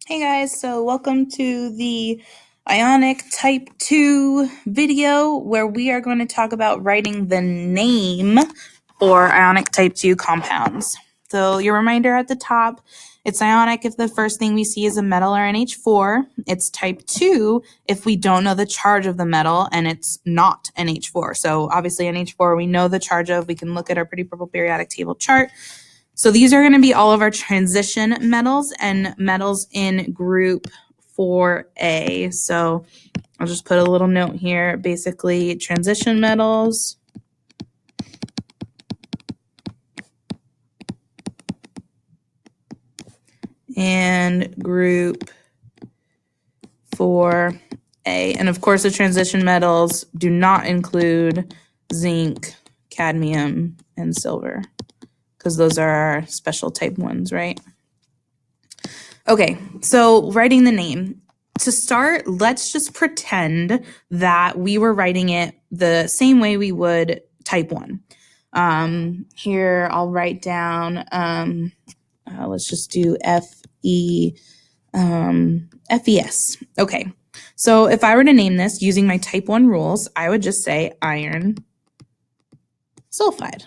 Hey guys, so welcome to the Ionic Type 2 video where we are going to talk about writing the name for Ionic Type 2 compounds. So your reminder at the top, it's ionic if the first thing we see is a metal or NH4. It's type 2 if we don't know the charge of the metal and it's not NH4. So obviously NH4 we know the charge of, we can look at our pretty purple periodic table chart. So these are going to be all of our transition metals and metals in group 4A. So I'll just put a little note here. Basically, transition metals and group 4A. And of course, the transition metals do not include zinc, cadmium, and silver, because those are our special type ones, right? Okay, so writing the name. To start, let's just pretend that we were writing it the same way we would type 1. Here, I'll write down, let's just do FES. Okay, so if I were to name this using my type 1 rules, I would just say iron sulfide.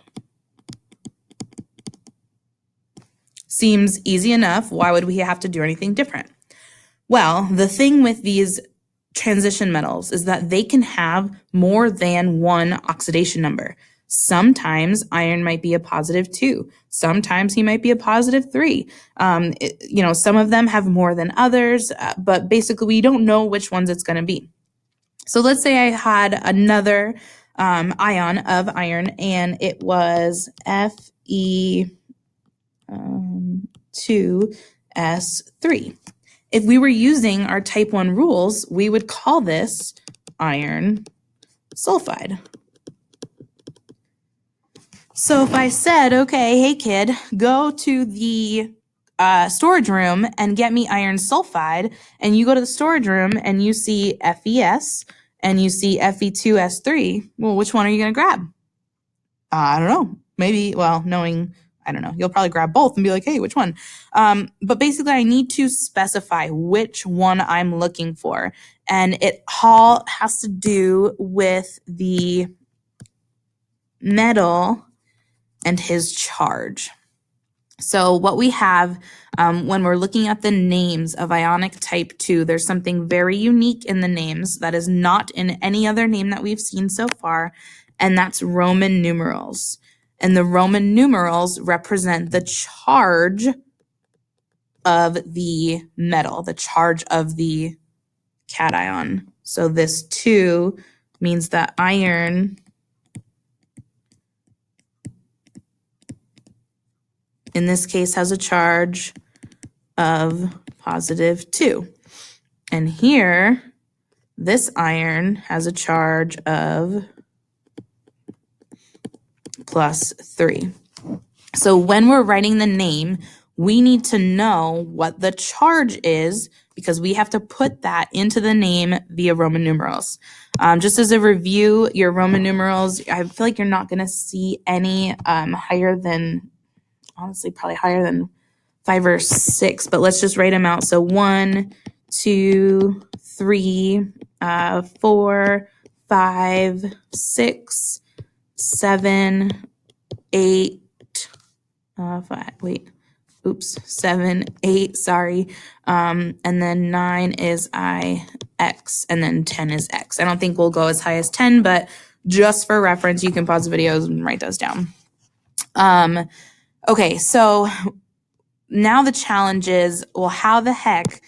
Seems easy enough. Why would we have to do anything different? Well, the thing with these transition metals is that they can have more than one oxidation number. Sometimes iron might be a +2. Sometimes he might be a +3. Some of them have more than others, but basically we don't know which ones it's going to be. So let's say I had another ion of iron and it was Fe2S3. If we were using our type 1 rules, we would call this iron sulfide. So if I said, okay, hey kid, go to the storage room and get me iron sulfide, and you go to the storage room and you see FES and you see Fe2S3, well, which one are you going to grab? I don't know. Maybe, well, knowing, I don't know, you'll probably grab both and be like, hey, which one? But basically, I need to specify which one I'm looking for. And it all has to do with the metal and his charge. So what we have when we're looking at the names of Ionic Type 2, there's something very unique in the names that is not in any other name that we've seen so far, and that's Roman numerals. And the Roman numerals represent the charge of the metal, the charge of the cation. So this 2 means that iron in this case has a charge of +2. And here, this iron has a charge of +3. So when we're writing the name, we need to know what the charge is because we have to put that into the name via Roman numerals. Just as a review, your Roman numerals, I feel like you're not going to see any higher than, honestly, probably higher than 5 or 6, but let's just write them out. So 1, 2, 3, 4, 5, 6, 7, 8, 7, 8, sorry. And then 9 is IX, and then 10 is X. I don't think we'll go as high as 10, but just for reference, you can pause the videos and write those down. Okay, so now the challenge is, well, how the heck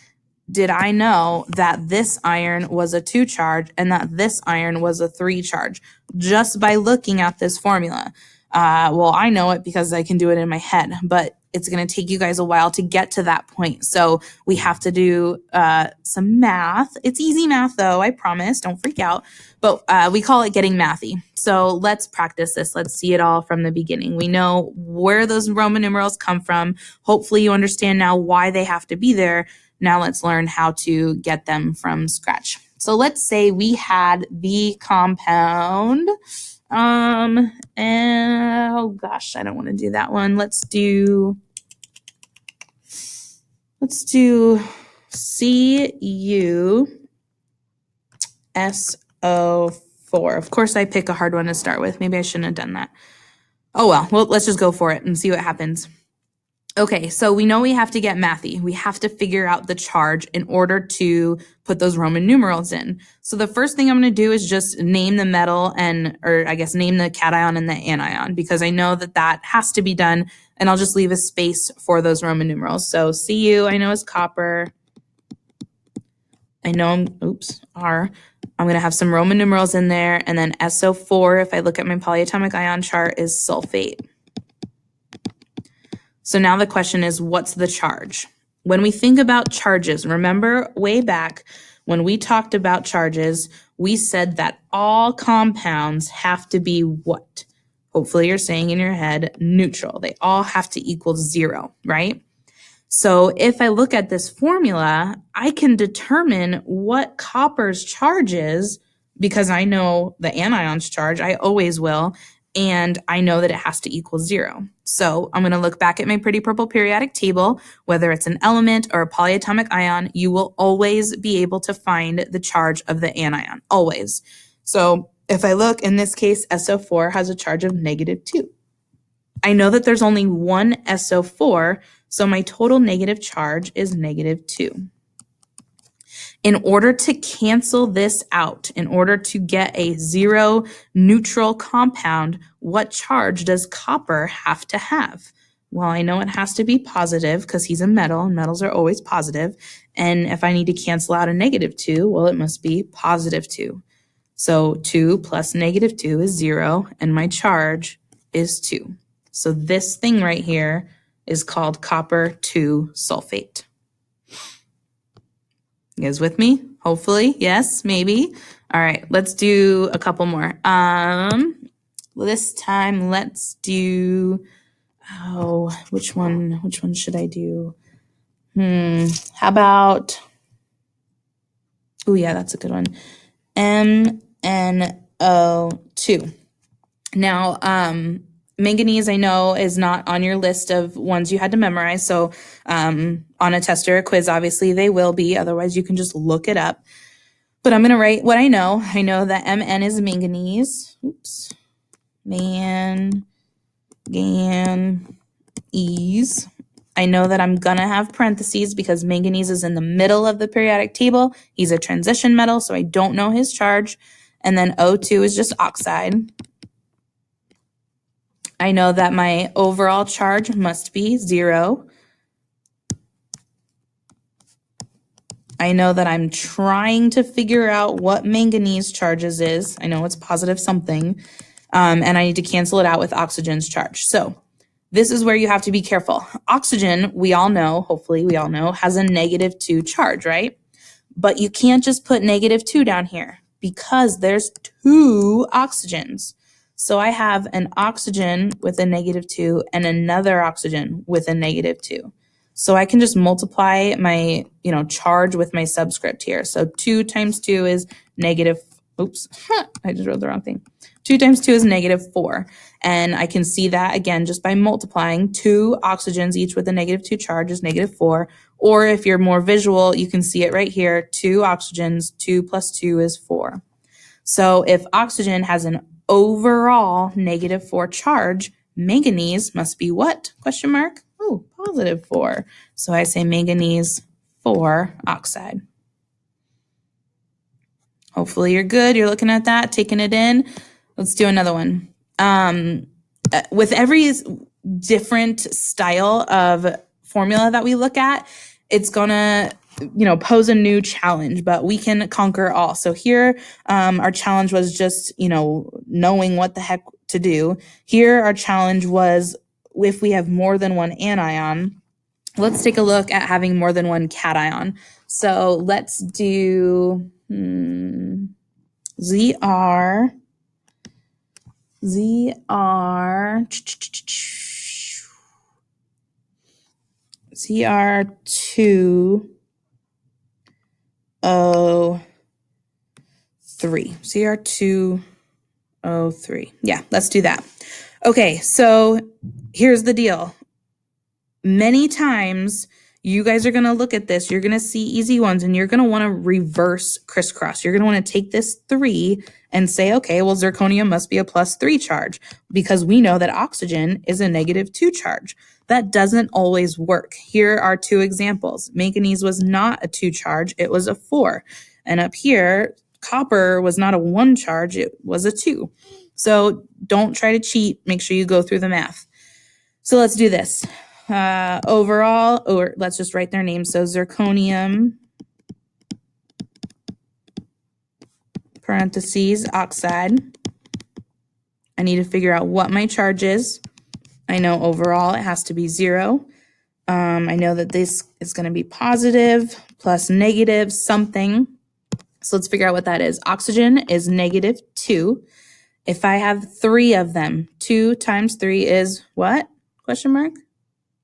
did I know that this iron was a 2 charge and that this iron was a 3 charge? Just by looking at this formula. Well, I know it because I can do it in my head, but it's going to take you guys a while to get to that point. So we have to do some math. It's easy math, though, I promise. Don't freak out. But we call it getting mathy. So let's practice this. Let's see it all from the beginning. We know where those Roman numerals come from. Hopefully you understand now why they have to be there. Now let's learn how to get them from scratch. So let's say we had the compound, and oh gosh, I don't want to do that one. Let's do CuSO4. Of course, I pick a hard one to start with. Maybe I shouldn't have done that. Oh, well, let's just go for it and see what happens. Okay, so we know we have to get mathy. We have to figure out the charge in order to put those Roman numerals in. So the first thing I'm going to do is just name the metal or I guess name the cation and the anion, because I know that has to be done, and I'll just leave a space for those Roman numerals. So Cu I know is copper. I know R. I'm going to have some Roman numerals in there, and then SO4, if I look at my polyatomic ion chart, is sulfate. So now the question is, what's the charge? When we think about charges, remember way back when we talked about charges, we said that all compounds have to be what? Hopefully you're saying in your head, neutral. They all have to equal 0, right? So if I look at this formula, I can determine what copper's charge is because I know the anion's charge. I always will. And I know that it has to equal 0. So I'm going to look back at my pretty purple periodic table. Whether it's an element or a polyatomic ion, you will always be able to find the charge of the anion, always. So if I look, in this case, SO4 has a charge of -2. I know that there's only one SO4, so my total negative charge is -2. In order to cancel this out, in order to get a 0 neutral compound, what charge does copper have to have? Well, I know it has to be positive because he's a metal, and metals are always positive. And if I need to cancel out a -2, well, it must be +2. So 2 plus -2 is 0, and my charge is 2. So this thing right here is called copper 2 sulfate. You guys with me? Hopefully. Yes, maybe. All right, let's do a couple more. This time let's do, which one should I do? How about, yeah, that's a good one. MnO2. Now, manganese, I know, is not on your list of ones you had to memorize. So on a test or a quiz, obviously they will be. Otherwise, you can just look it up. But I'm going to write what I know. I know that Mn is manganese. Manganese. I know that I'm going to have parentheses because manganese is in the middle of the periodic table. He's a transition metal, so I don't know his charge. And then O2 is just oxide. I know that my overall charge must be 0. I know that I'm trying to figure out what manganese charges is. I know it's positive something, and I need to cancel it out with oxygen's charge. So this is where you have to be careful. Oxygen, we all know, hopefully we all know, has a -2 charge, right? But you can't just put -2 down here because there's 2 oxygens. So I have an oxygen with a -2 and another oxygen with a -2. So I can just multiply my, charge with my subscript here. So 2 times 2 is negative, I just wrote the wrong thing. 2 times 2 is -4. And I can see that again just by multiplying 2 oxygens, each with a -2 charge, is -4. Or if you're more visual, you can see it right here. 2 oxygens, 2 plus 2 is 4. So if oxygen has an overall -4 charge, manganese must be what? Question mark? Oh, +4. So I say manganese 4 oxide. Hopefully you're good. You're looking at that, taking it in. Let's do another one. With every different style of formula that we look at, it's gonna, pose a new challenge, but we can conquer all. So here, our challenge was just, knowing what the heck to do. Here, our challenge was if we have more than one anion, let's take a look at having more than one cation. So let's do ZR2 CR2O3. CR2O3. Yeah, let's do that. Okay, so here's the deal. Many times you guys are going to look at this. You're going to see easy ones, and you're going to want to reverse crisscross. You're going to want to take this 3 and say, okay, well, zirconium must be a +3 charge because we know that oxygen is a -2 charge. That doesn't always work. Here are 2 examples. Manganese was not a 2 charge. It was a 4. And up here, copper was not a 1 charge. It was a 2. So don't try to cheat. Make sure you go through the math. So let's do this. Overall, or let's just write their names. So zirconium, parentheses, oxide. I need to figure out what my charge is. I know overall it has to be 0. I know that this is going to be positive plus negative something. So let's figure out what that is. Oxygen is -2. If I have 3 of them, 2 times 3 is what? Question mark?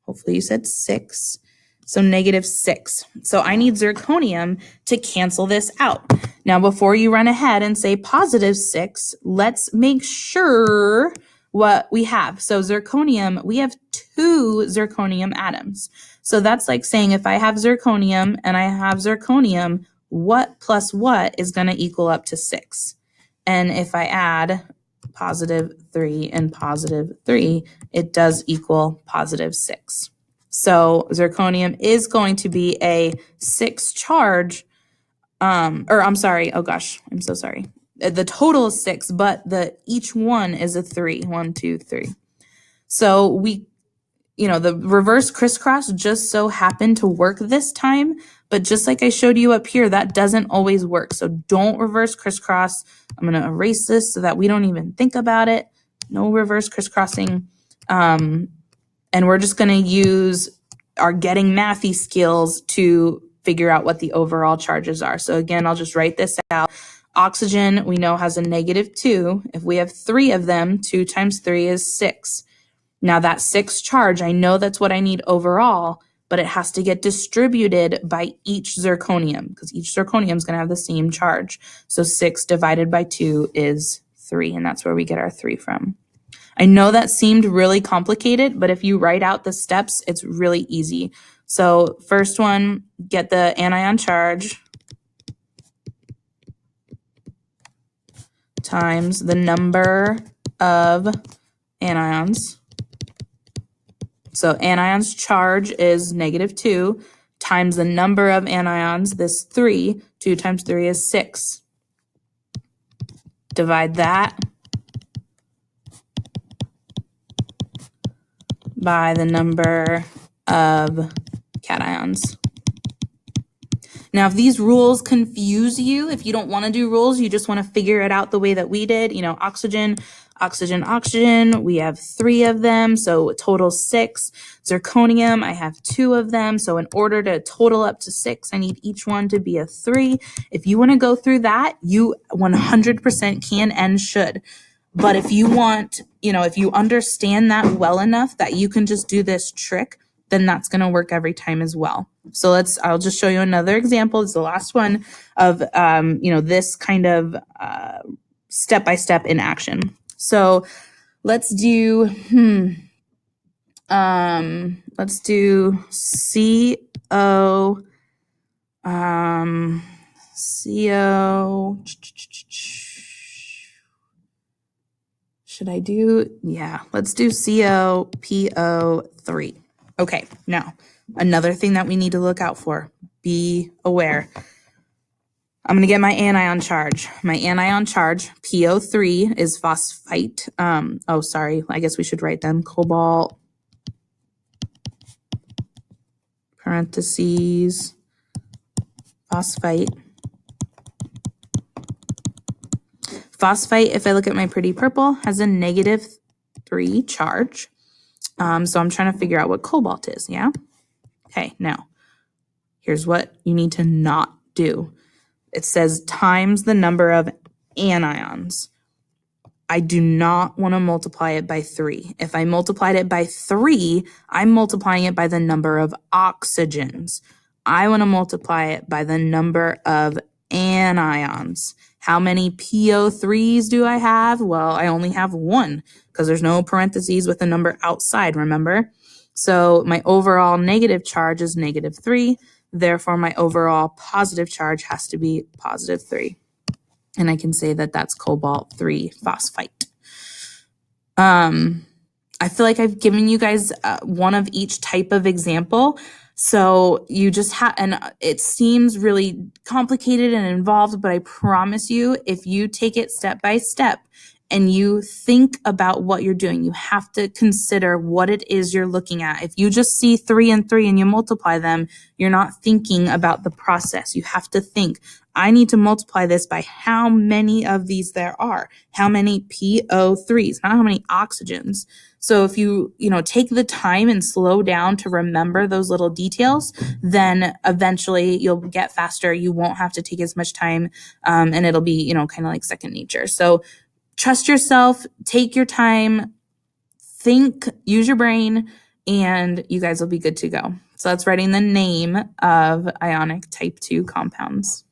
Hopefully you said 6. So -6. So I need zirconium to cancel this out. Now, before you run ahead and say +6, let's make sure what we have. So zirconium, we have 2 zirconium atoms. So that's like saying if I have zirconium and I have zirconium, what plus what is going to equal up to 6? And if I add +3 and +3, it does equal +6. So zirconium is going to be a 6 charge, or I'm sorry, oh gosh, I'm so sorry. The total is 6, but each one is a 3. 1, 2, 3. So we, the reverse crisscross just so happened to work this time, but just like I showed you up here, that doesn't always work. So don't reverse crisscross. I'm going to erase this so that we don't even think about it. No reverse crisscrossing. And we're just going to use our getting mathy skills to figure out what the overall charges are. So again, I'll just write this out. Oxygen, we know, has a -2. If we have 3 of them, 2 times 3 is 6. Now that 6 charge, I know that's what I need overall, but it has to get distributed by each zirconium because each zirconium is going to have the same charge. So 6 divided by 2 is 3, and that's where we get our 3 from. I know that seemed really complicated, but if you write out the steps, it's really easy. So first one, get the anion charge times the number of anions. So anion's charge is -2 times the number of anions, this 3. 2 times 3 is 6. Divide that by the number of cations. Now, if these rules confuse you, if you don't want to do rules, you just want to figure it out the way that we did, oxygen, oxygen, oxygen, we have 3 of them, so total 6. Zirconium, I have 2 of them, so in order to total up to 6, I need each one to be a 3. If you want to go through that, you 100% can and should. But if you want, if you understand that well enough that you can just do this trick, then that's going to work every time as well. So I'll just show you another example. It's the last one of, this kind of step-by-step in action. So let's do, CO, let's do COPO3. Okay, now, another thing that we need to look out for, be aware. I'm going to get my anion charge. My anion charge, PO3, is phosphite. I guess we should write them. Cobalt, parentheses, phosphite. Phosphite, if I look at my pretty purple, has a -3 charge. So I'm trying to figure out what cobalt is, yeah? Okay, now, here's what you need to not do. It says times the number of anions. I do not want to multiply it by 3. If I multiplied it by 3, I'm multiplying it by the number of oxygens. I want to multiply it by the number of anions. How many PO3s do I have? Well, I only have 1 because there's no parentheses with a number outside, remember? So my overall negative charge is -3. Therefore, my overall positive charge has to be +3. And I can say that that's cobalt 3 phosphite. I feel like I've given you guys one of each type of example. So you just have, and it seems really complicated and involved, but I promise you, if you take it step by step and you think about what you're doing, you have to consider what it is you're looking at. If you just see 3 and 3 and you multiply them, you're not thinking about the process. You have to think, I need to multiply this by how many of these there are, how many PO3s, not how many oxygens. So if you take the time and slow down to remember those little details, then eventually you'll get faster. You won't have to take as much time, and it'll be, kind of like second nature. So trust yourself, take your time, think, use your brain, and you guys will be good to go. So that's writing the name of ionic type 2 compounds.